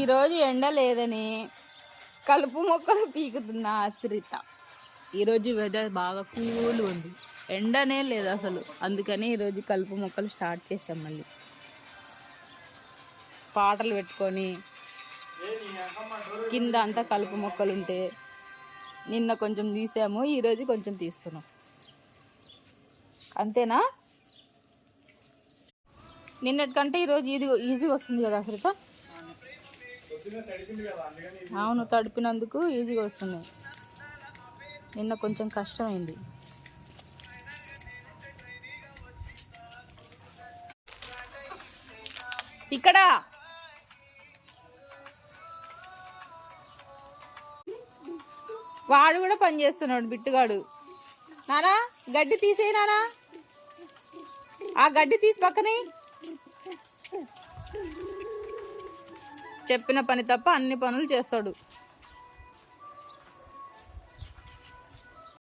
ఈరోజు ఎండ లేదని కలుపు మొక్కలు పీకుతున్న ఆశ్రిత. ఈరోజు వెదర్ బాగా కూల్ ఉంది, ఎండనే లేదు అసలు. అందుకని ఈరోజు కలుపు మొక్కలు స్టార్ట్ చేసాం. మళ్ళీ పాటలు పెట్టుకొని కింద అంతా కలుపు మొక్కలు ఉంటే నిన్న కొంచెం తీసాము, ఈరోజు కొంచెం తీస్తున్నాం. అంతేనా? నిన్నటికంటే ఈరోజు ఈజీగా వస్తుంది కదా ఆశ్రిత? అవును, తడిపినందుకు ఈజీగా వస్తుంది. నిన్న కొంచెం కష్టమైంది. ఇక్కడ వాడు కూడా పని చేస్తున్నాడు, బిట్టుగాడు. నానా గడ్డి తీసేయి నానా, ఆ గడ్డి తీసి పక్కనే. చెప్పిన పని తప్ప అన్ని పనులు చేస్తాడు.